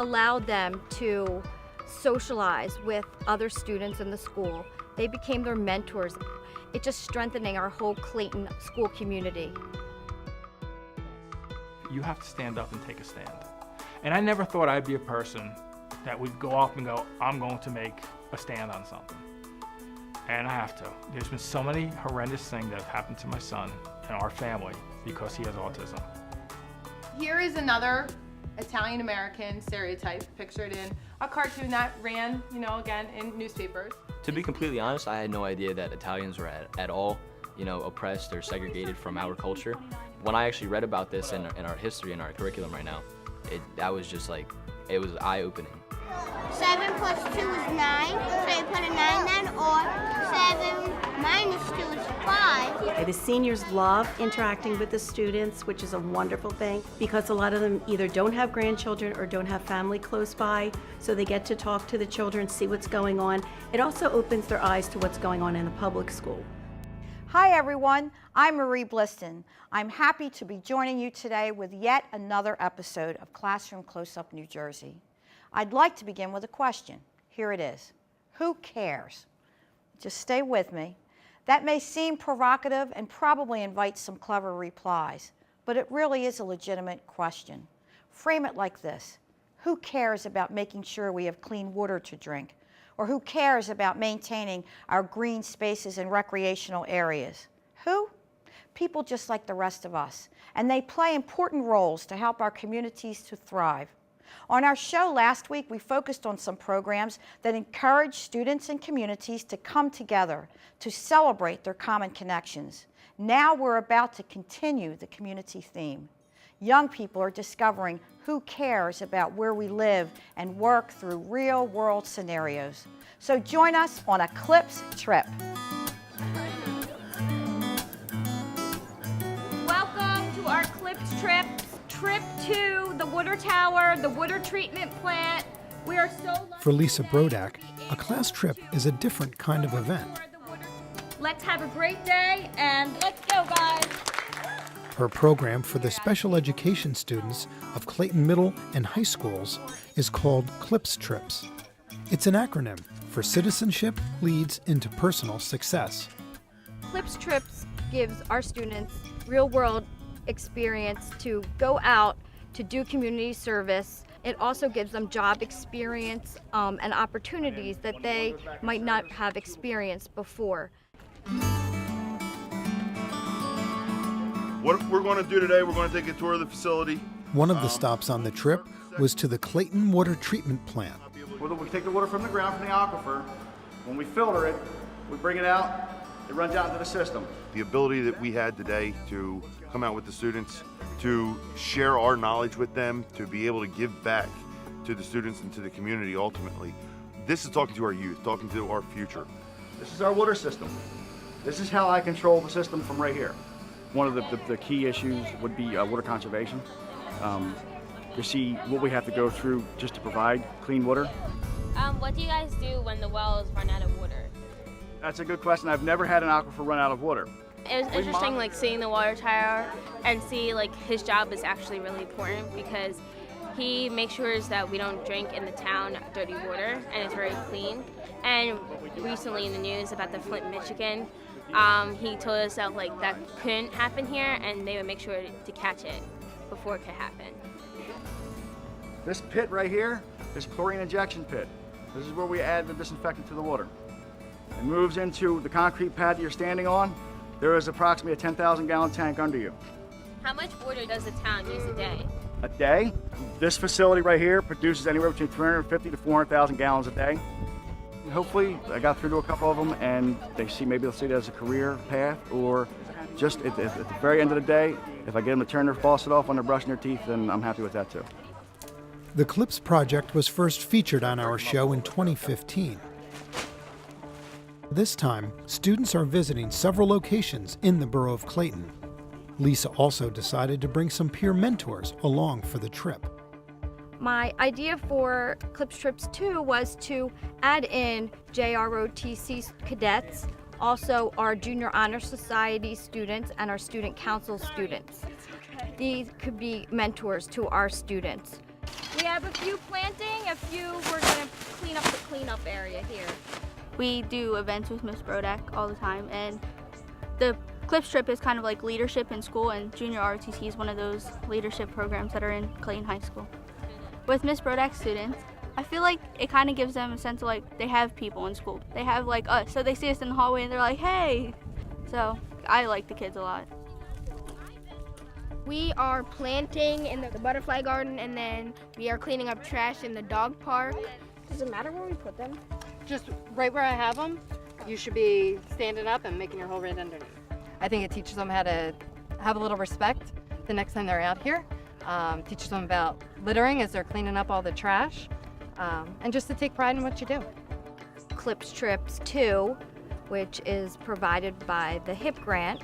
allowed them to socialize with other students in the school. They became their mentors. It's just strengthening our whole Clayton school community. You have to stand up and take a stand. And I never thought I'd be a person that would go up and go, I'm going to make a stand on something. And I have to. There's been so many horrendous things that have happened to my son and our family because he has autism. Here is another Italian-American stereotype pictured in a cartoon that ran, again, in newspapers. To be completely honest, I had no idea that Italians were at all, oppressed or segregated from our culture. When I actually read about this in our history, in our curriculum right now, that was just like, it was eye-opening. 7 plus 2 is 9, so you put a 9 then, or 7 minus 2 is 5. The seniors love interacting with the students, which is a wonderful thing, because a lot of them either don't have grandchildren or don't have family close by, so they get to talk to the children, see what's going on. It also opens their eyes to what's going on in the public school. Hi everyone, I'm Marie Bliston. I'm happy to be joining you today with yet another episode of Classroom Close-Up New Jersey. I'd like to begin with a question. Here it is. Who cares? Just stay with me. That may seem provocative and probably invite some clever replies, but it really is a legitimate question. Frame it like this. Who cares about making sure we have clean water to drink? Or who cares about maintaining our green spaces and recreational areas? Who? People just like the rest of us, and they play important roles to help our communities to thrive. On our show last week, we focused on some programs that encourage students and communities to come together to celebrate their common connections. Now we're about to continue the community theme. Young people are discovering who cares about where we live and work through real-world scenarios. So join us on a CLIPS trip. Welcome to our CLIPS trip. Trip to the water tower, the water treatment plant. We are so lucky. For Lisa Brodak, a class trip is a different kind of event. Let's have a great day and let's go, guys. Her program for the special education students of Clayton Middle and High Schools is called CLIPS Trips. It's an acronym for Citizenship Leads into Personal Success. CLIPS Trips gives our students real-world experience to go out to do community service. It also gives them job experience and opportunities that they might not have experienced before. What we're going to do today, we're going to take a tour of the facility. One of the stops on the trip was to the Clayton Water Treatment Plant. We take the water from the ground, from the aquifer. When we filter it, we bring it out, it runs out into the system. The ability that we had today to come out with the students, to share our knowledge with them, to be able to give back to the students and to the community ultimately. This is talking to our youth, talking to our future. This is our water system. This is how I control the system from right here. One of the key issues would be water conservation. To see what we have to go through just to provide clean water. What do you guys do when the wells run out of water? That's a good question. I've never had an aquifer run out of water. It was interesting, seeing the water tower and see his job is actually really important because he makes sure that we don't drink in the town dirty water and it's very clean. And recently in the news about the Flint, Michigan, he told us that that couldn't happen here and they would make sure to catch it before it could happen. This pit right here is chlorine injection pit. This is where we add the disinfectant to the water. It moves into the concrete pad that you're standing on. There is approximately a 10,000 gallon tank under you. How much water does the town use a day? A day? This facility right here produces anywhere between 350 to 400,000 gallons a day. Hopefully, I got through to a couple of them and maybe they'll see it as a career path, or just at the very end of the day, if I get them to turn their faucet off when they're brushing their teeth, then I'm happy with that too. The CLIPS project was first featured on our show in 2015. This time, students are visiting several locations in the borough of Clayton. Lisa also decided to bring some peer mentors along for the trip. My idea for CLIPS Trips 2 was to add in JROTC cadets, also our Junior Honor Society students and our Student Council students. These could be mentors to our students. We have a few planting, we're gonna clean up the cleanup area here. We do events with Miss Brodak all the time, and the Clips Trip is kind of like leadership in school, and Junior ROTC is one of those leadership programs that are in Clayton High School. With Miss Brodak's students, I feel like it kind of gives them a sense of like they have people in school. They have like us, so they see us in the hallway and they're like, hey. So I like the kids a lot. We are planting in the butterfly garden, and then we are cleaning up trash in the dog park. Does it matter where we put them? Just right where I have them, you should be standing up and making your hole right underneath. I think it teaches them how to have a little respect the next time they're out here. Teaches them about littering as they're cleaning up all the trash, and just to take pride in what you do. Clips Trips 2, which is provided by the HIP grant,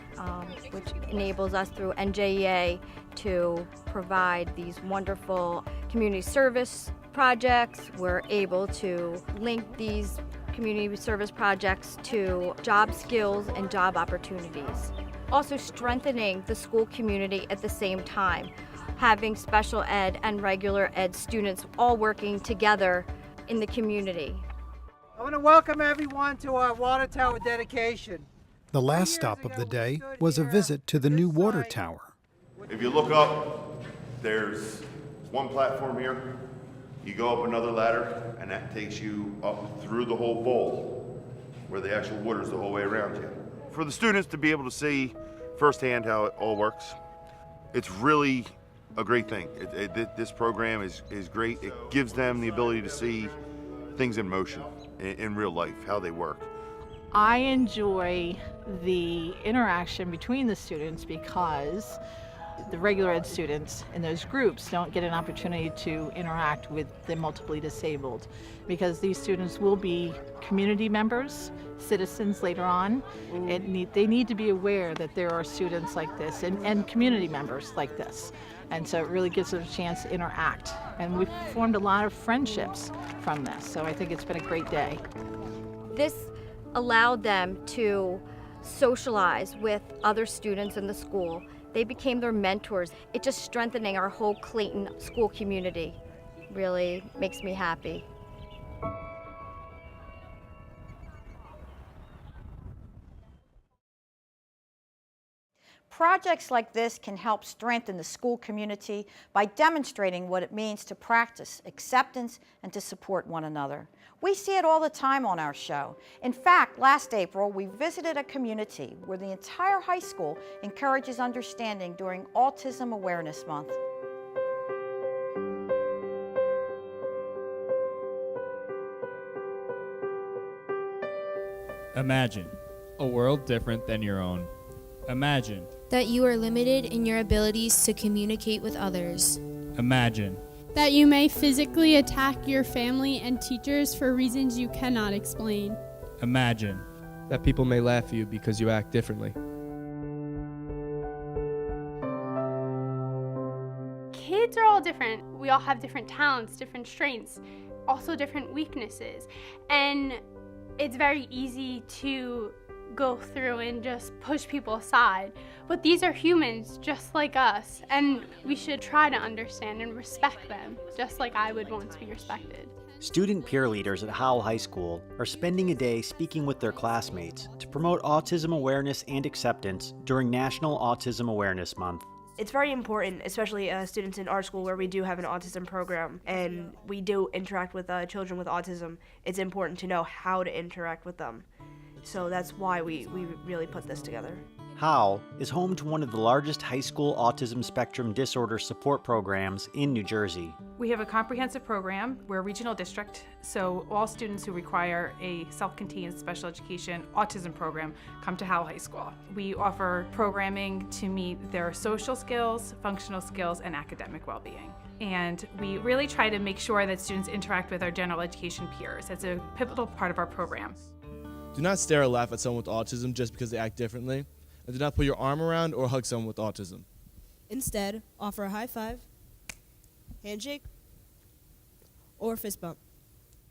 which enables us through NJEA to provide these wonderful community service projects. We're able to link these community service projects to job skills and job opportunities. Also strengthening the school community at the same time, having special ed and regular ed students all working together in the community. I want to welcome everyone to our water tower dedication. The last stop of the day was a visit to the new water tower. If you look up, there's one platform here. You go up another ladder, and that takes you up through the whole bowl, where the actual water's the whole way around you. For the students to be able to see firsthand how it all works, it's really a great thing. This program is great. It gives them the ability to see things in motion, in real life, how they work. I enjoy the interaction between the students because the regular ed students in those groups don't get an opportunity to interact with the multiply disabled, because these students will be community members, citizens later on. They need to be aware that there are students like this and community members like this. And so it really gives them a chance to interact. And we've formed a lot of friendships from this, so I think it's been a great day. This allowed them to socialize with other students in the school. They became their mentors. It just strengthening our whole Clayton school community. Really makes me happy. Projects like this can help strengthen the school community by demonstrating what it means to practice acceptance and to support one another. We see it all the time on our show. In fact, last April, we visited a community where the entire high school encourages understanding during Autism Awareness Month. Imagine a world different than your own. Imagine that you are limited in your abilities to communicate with others. Imagine that you may physically attack your family and teachers for reasons you cannot explain. Imagine that people may laugh at you because you act differently. Kids are all different. We all have different talents, different strengths, also different weaknesses. And it's very easy to go through and just push people aside. But these are humans just like us, and we should try to understand and respect them, just like I would want to be respected. Student peer leaders at Howell High School are spending a day speaking with their classmates to promote autism awareness and acceptance during National Autism Awareness Month. It's very important, especially students in our school where we do have an autism program and we do interact with children with autism. It's important to know how to interact with them. So that's why we really put this together. Howell is home to one of the largest high school autism spectrum disorder support programs in New Jersey. We have a comprehensive program. We're a regional district, so all students who require a self-contained special education autism program come to Howell High School. We offer programming to meet their social skills, functional skills, and academic well-being. And we really try to make sure that students interact with our general education peers. That's a pivotal part of our program. Do not stare or laugh at someone with autism just because they act differently, and do not put your arm around or hug someone with autism. Instead, offer a high five, handshake, or fist bump.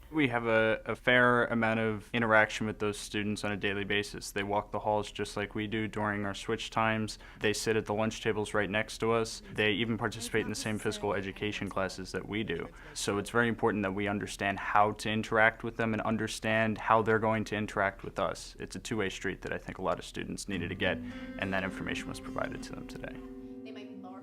We have a fair amount of interaction with those students on a daily basis. They walk the halls just like we do during our switch times. They sit at the lunch tables right next to us. They even participate in the same physical education classes that we do. So it's very important that we understand how to interact with them and understand how they're going to interact with us. It's a two-way street that I think a lot of students needed to get, and that information was provided to them today.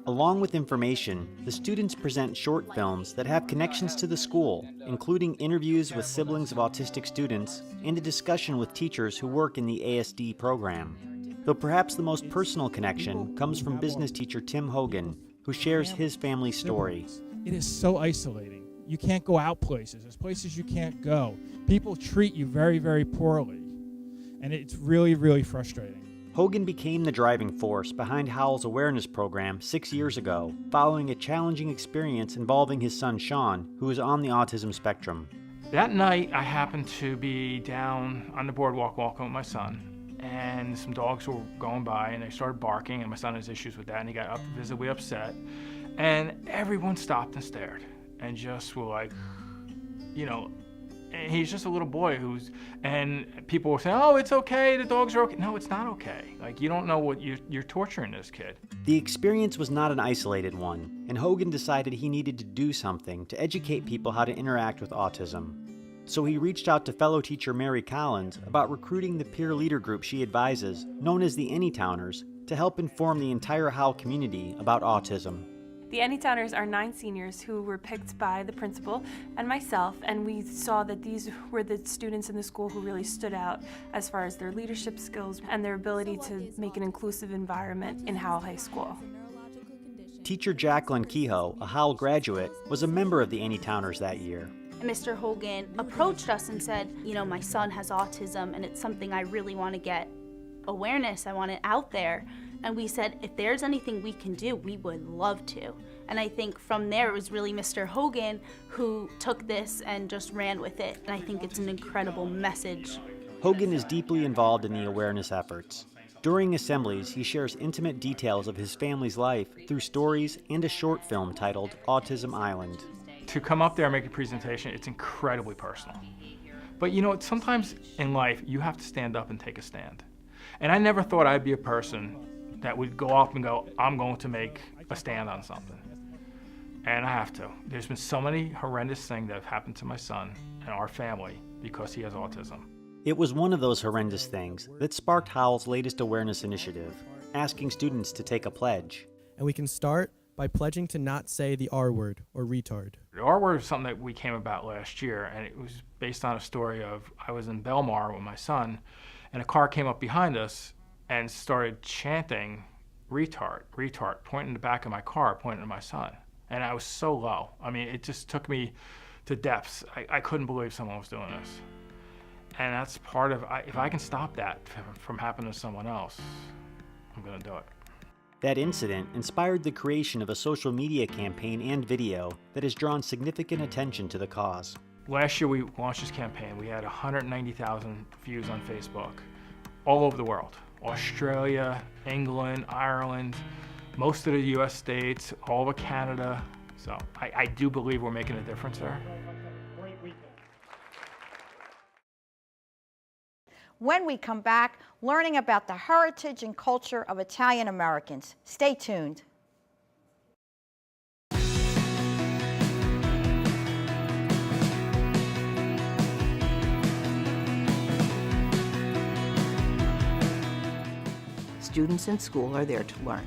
Along with information, the students present short films that have connections to the school, including interviews with siblings of autistic students and a discussion with teachers who work in the ASD program. Though perhaps the most personal connection comes from business teacher Tim Hogan, who shares his family story. It is so isolating. You can't go out places. There's places you can't go. People treat you very, very poorly, and it's really, really frustrating. Hogan became the driving force behind Howell's awareness program 6 years ago, following a challenging experience involving his son Sean, who is on the autism spectrum. That night, I happened to be down on the boardwalk walking with my son, and some dogs were going by, and they started barking, and my son has issues with that, and he got visibly upset, and everyone stopped and stared, and just were like, you know, and he's just a little boy and people were saying, oh, it's okay, the dogs are okay. No, it's not okay. Like, you don't know what you're torturing this kid. The experience was not an isolated one, and Hogan decided he needed to do something to educate people how to interact with autism. So he reached out to fellow teacher Mary Collins about recruiting the peer leader group she advises, known as the Anytowners, to help inform the entire Howell community about autism. The Anytowners are 9 seniors who were picked by the principal and myself, and we saw that these were the students in the school who really stood out as far as their leadership skills and their ability to make an inclusive environment in Howell High School. Teacher Jacqueline Kehoe, a Howell graduate, was a member of the Anytowners that year. Mr. Hogan approached us and said, you know, my son has autism and it's something I really want to get awareness, I want it out there. And we said, if there's anything we can do, we would love to. And I think from there, it was really Mr. Hogan who took this and just ran with it. And I think it's an incredible message. Hogan is deeply involved in the awareness efforts. During assemblies, he shares intimate details of his family's life through stories and a short film titled Autism Island. To come up there and make a presentation, it's incredibly personal. But you know, sometimes in life, you have to stand up and take a stand. And I never thought I'd be a person that would go up and go, I'm going to make a stand on something. And I have to. There's been so many horrendous things that have happened to my son and our family because he has autism. It was one of those horrendous things that sparked Howell's latest awareness initiative, asking students to take a pledge. And we can start by pledging to not say the R word or retard. The R word is something that we came about last year, and it was based on a story of I was in Belmar with my son, and a car came up behind us and started chanting, retard, retard, pointing in the back of my car, pointing at my son. And I was so low. I mean, it just took me to depths. I couldn't believe someone was doing this. And that's part of, if I can stop that from happening to someone else, I'm gonna do it. That incident inspired the creation of a social media campaign and video that has drawn significant attention to the cause. Last year we launched this campaign. We had 190,000 views on Facebook, all over the world. Australia, England, Ireland, most of the US states, all over Canada. So I do believe we're making a difference there. When we come back, learning about the heritage and culture of Italian Americans. Stay tuned. Students in school are there to learn.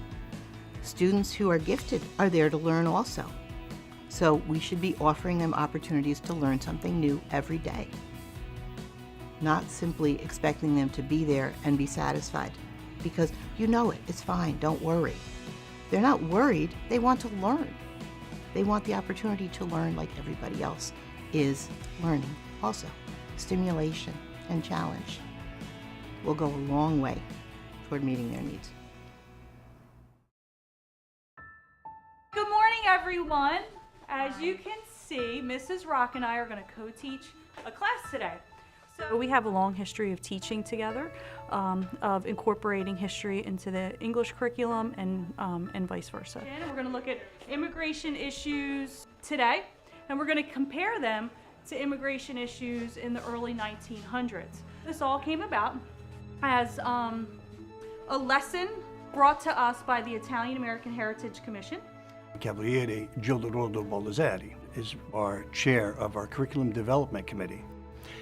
Students who are gifted are there to learn also. So we should be offering them opportunities to learn something new every day. Not simply expecting them to be there and be satisfied, because you know it, it's fine, don't worry. They're not worried, they want to learn. They want the opportunity to learn like everybody else is learning also. Stimulation and challenge will go a long way toward meeting their needs. Good morning, everyone. As you can see, Mrs. Rock and I are going to co-teach a class today. So we have a long history of teaching together, of incorporating history into the English curriculum and vice versa. And we're going to look at immigration issues today, and we're going to compare them to immigration issues in the early 1900s. This all came about as a lesson brought to us by the Italian American Heritage Commission. Cavaliere Gilderodo Baldessari is our chair of our Curriculum Development Committee.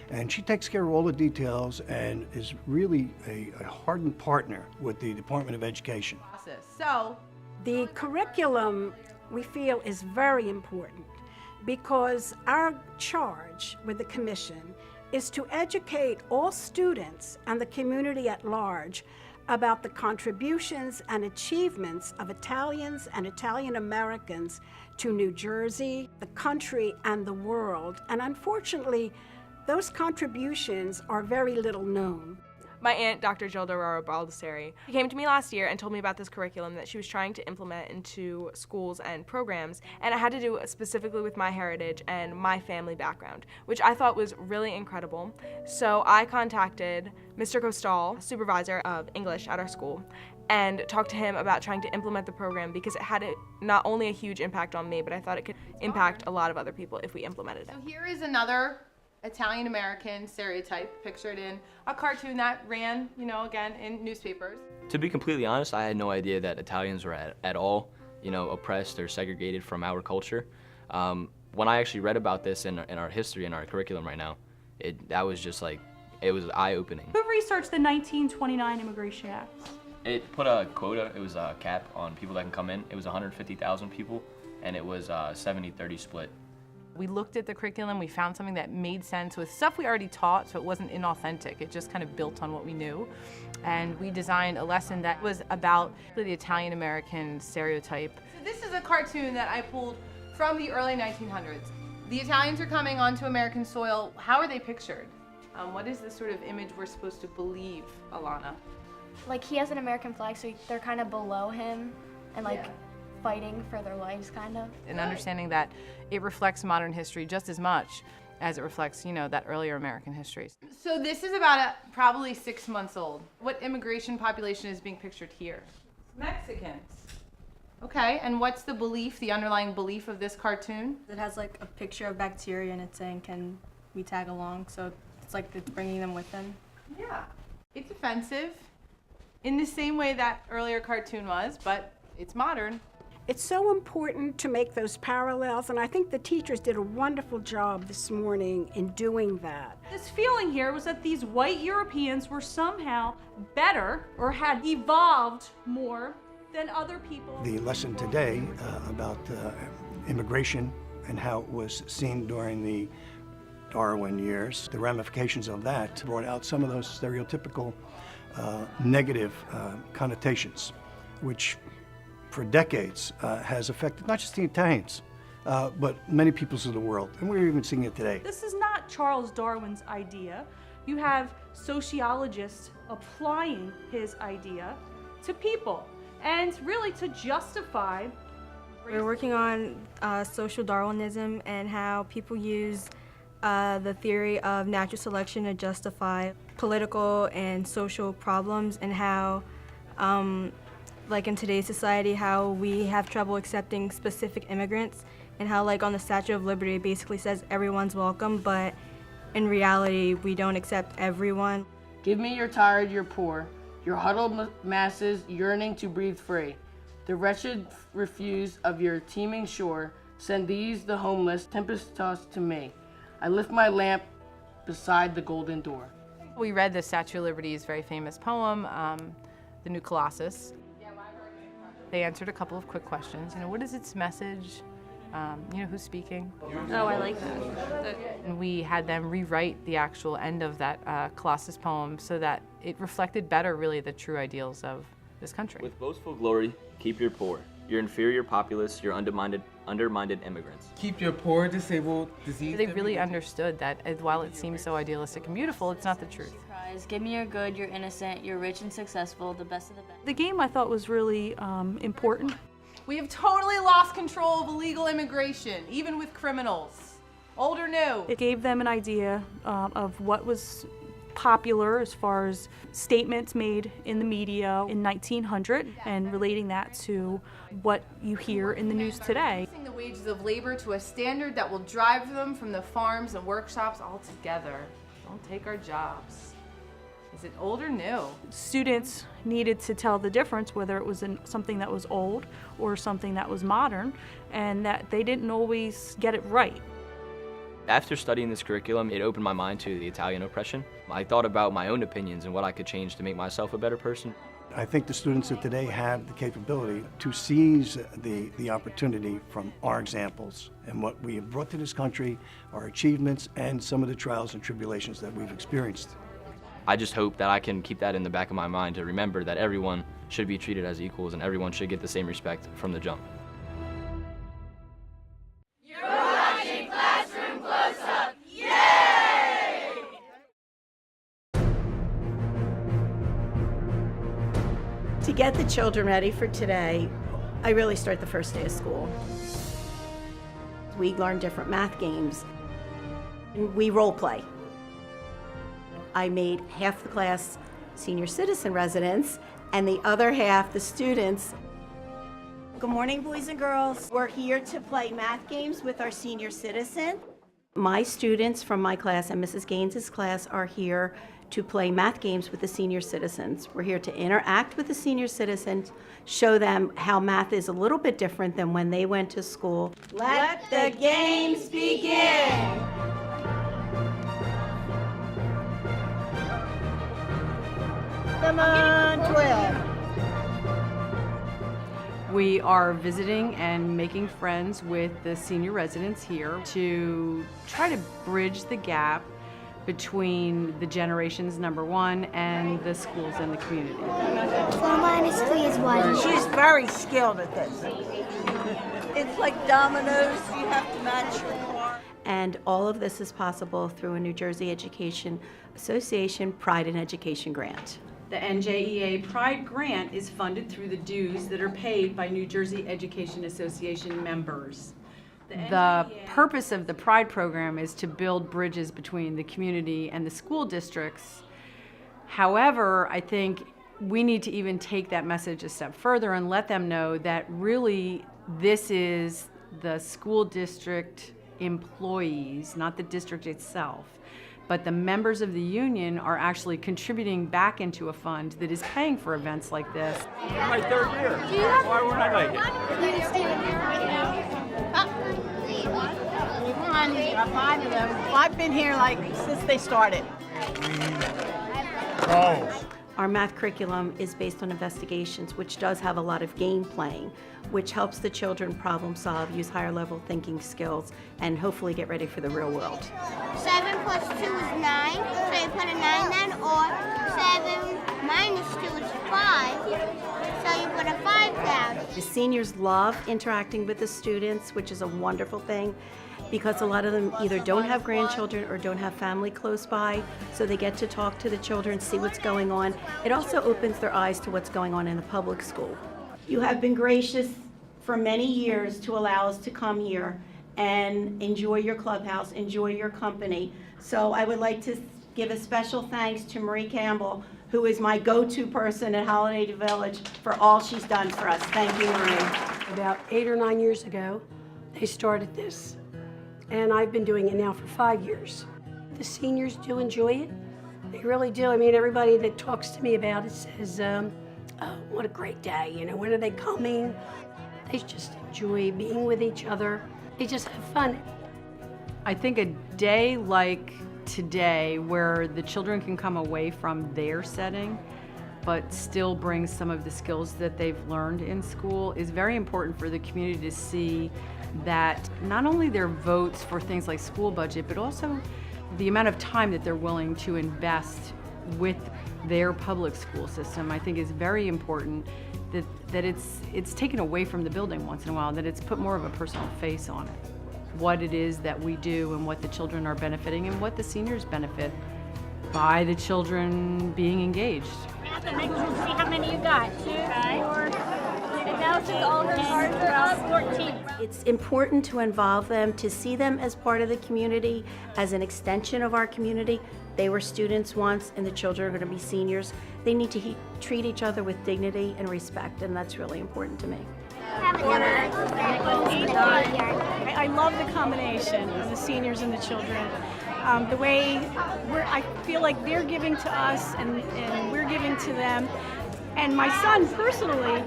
And she takes care of all the details and is really a hardened partner with the Department of Education. So, the curriculum we feel is very important because our charge with the Commission is to educate all students and the community at large about the contributions and achievements of Italians and Italian Americans to New Jersey, the country, and the world. And unfortunately, those contributions are very little known. My aunt, Dr. Gilderodo Baldessari, came to me last year and told me about this curriculum that she was trying to implement into schools and programs, and it had to do specifically with my heritage and my family background, which I thought was really incredible. So I contacted Mr. Costal, supervisor of English at our school, and talked to him about trying to implement the program because it had not only a huge impact on me, but I thought it could impact a lot of other people if we implemented it. So here is another Italian American stereotype pictured in a cartoon that ran, again, in newspapers. To be completely honest, I had no idea that Italians were at all, oppressed or segregated from our culture. When I actually read about this in our history, in our curriculum right now, it was eye-opening. Who researched the 1929 Immigration Act? It put a quota, it was a cap on people that can come in. It was 150,000 people, and it was 70-30 split. We looked at the curriculum, we found something that made sense with stuff we already taught, so it wasn't inauthentic. It just kind of built on what we knew. And we designed a lesson that was about the Italian-American stereotype. So this is a cartoon that I pulled from the early 1900s. The Italians are coming onto American soil. How are they pictured? What is the sort of image we're supposed to believe, Alana? Like, he has an American flag, so they're kind of below him and fighting for their lives, kind of. And understanding that it reflects modern history just as much as it reflects, that earlier American history. So this is about probably 6 months old. What immigration population is being pictured here? Mexicans. Okay, and what's the belief, the underlying belief of this cartoon? It has like a picture of bacteria and it's saying, can we tag along? So it's like it's bringing them with them. Yeah. It's offensive in the same way that earlier cartoon was, but it's modern. It's so important to make those parallels, and I think the teachers did a wonderful job this morning in doing that. This feeling here was that these white Europeans were somehow better or had evolved more than other people. The lesson today about immigration and how it was seen during the Darwin years, the ramifications of that brought out some of those stereotypical negative connotations, which for decades has affected not just the Italians, but many peoples of the world. And we're even seeing it today. This is not Charles Darwin's idea. You have sociologists applying his idea to people and really to justify. We're working on social Darwinism and how people use the theory of natural selection to justify political and social problems, and how like in today's society, how we have trouble accepting specific immigrants, and how like on the Statue of Liberty it basically says everyone's welcome, but in reality we don't accept everyone. Give me your tired, your poor, your huddled masses yearning to breathe free. The wretched refuse of your teeming shore, send these, the homeless, tempest-tossed to me. I lift my lamp beside the golden door. We read the Statue of Liberty's very famous poem, The New Colossus. They answered a couple of quick questions. What is its message? Who's speaking? Oh, I like that. And we had them rewrite the actual end of that Colossus poem so that it reflected better, really, the true ideals of this country. With boastful glory, keep your poor, your inferior populace, your undermined immigrants. Keep your poor, disabled, diseased. They really understood that while it seems so idealistic and beautiful, it's not the truth. Give me your good, you're innocent, you're rich and successful, the best of the best. The game I thought was really important. We have totally lost control of illegal immigration, even with criminals. Old or new. It gave them an idea of what was popular as far as statements made in the media in 1900 and relating that to what you hear in the news today. The wages of labor to a standard that will drive them from the farms and workshops altogether. Don't take our jobs. Is it old or new? Students needed to tell the difference whether it was something that was old or something that was modern, and that they didn't always get it right. After studying this curriculum, it opened my mind to the Italian oppression. I thought about my own opinions and what I could change to make myself a better person. I think the students of today have the capability to seize the opportunity from our examples and what we have brought to this country, our achievements, and some of the trials and tribulations that we've experienced. I just hope that I can keep that in the back of my mind to remember that everyone should be treated as equals and everyone should get the same respect from the jump. You're watching Classroom Close-Up. Yay! To get the children ready for today, I really start the first day of school. We learn different math games, and we role play. I made half the class senior citizen residents and the other half the students. Good morning, boys and girls. We're here to play math games with our senior citizen. My students from my class and Mrs. Gaines's class are here to play math games with the senior citizens. We're here to interact with the senior citizens, show them how math is a little bit different than when they went to school. Let the games begin! Come on, 12. We are visiting and making friends with the senior residents here to try to bridge the gap between the generations, number one, and the schools and the community. 4 minus 3 is 1. She's very skilled at this. It's like dominoes, you have to match your car. And all of this is possible through a New Jersey Education Association Pride in Education grant. The NJEA Pride Grant is funded through the dues that are paid by New Jersey Education Association members. The purpose of the Pride program is to build bridges between the community and the school districts. However, I think we need to even take that message a step further and let them know that really this is the school district employees, not the district itself. But the members of the union are actually contributing back into a fund that is paying for events like this. My third year. Why wouldn't I like it? Five of them. I've been here since they started. Our math curriculum is based on investigations, which does have a lot of game playing, which helps the children problem solve, use higher level thinking skills, and hopefully get ready for the real world. 7 plus 2 is 9, so you put a 9 then, or 7 minus 2 is 5, so you put a 5 down. The seniors love interacting with the students, which is a wonderful thing, because a lot of them either don't have grandchildren or don't have family close by, so they get to talk to the children, see what's going on. It also opens their eyes to what's going on in the public school. You have been gracious for many years to allow us to come here and enjoy your clubhouse, enjoy your company. So I would like to give a special thanks to Marie Campbell, who is my go-to person at Holiday Village for all she's done for us. Thank you, Marie. About 8 or 9 years ago, they started this. And I've been doing it now for 5 years. The seniors do enjoy it. They really do. I mean, everybody that talks to me about it says, oh, what a great day. You know, when are they coming? They just enjoy being with each other. They just have fun. I think a day like today, where the children can come away from their setting, but still bring some of the skills that they've learned in school, is very important for the community to see that not only their votes for things like school budget, but also the amount of time that they're willing to invest with their public school system, I think is very important, that it's taken away from the building once in a while, that it's put more of a personal face on it. What it is that we do and what the children are benefiting and what the seniors benefit by the children being engaged. And I can see how many you got. 2, 4, and now since all her cards are up, 14. It's important to involve them, to see them as part of the community, as an extension of our community. They were students once, and the children are going to be seniors. They need to treat each other with dignity and respect, and that's really important to me. I love the combination of the seniors and the children. The way I feel like they're giving to us and we're giving to them. And my son personally,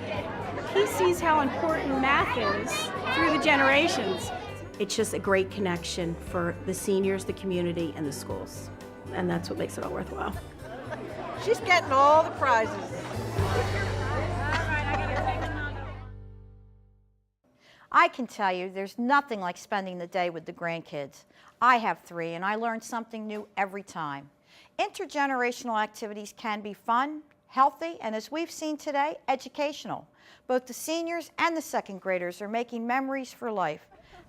he sees how important math is through the generations. It's just a great connection for the seniors, the community, and the schools. And that's what makes it all worthwhile. She's getting all the prizes. I can tell you there's nothing like spending the day with the grandkids. I have 3 and I learn something new every time. Intergenerational activities can be fun, healthy, and as we've seen today, educational. Both the seniors and the second graders are making memories for life.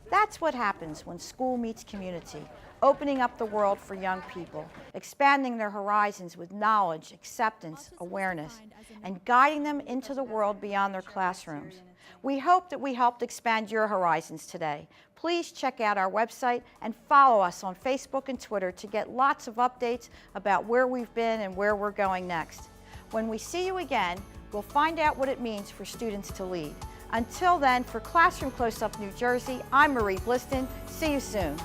That's what happens when school meets community, opening up the world for young people, expanding their horizons with knowledge, acceptance, awareness, and guiding them into the world beyond their classrooms. We hope that we helped expand your horizons today. Please check out our website and follow us on Facebook and Twitter to get lots of updates about where we've been and where we're going next. When we see you again, we'll find out what it means for students to lead. Until then, for Classroom Close-Up New Jersey, I'm Marie Bliston. See you soon.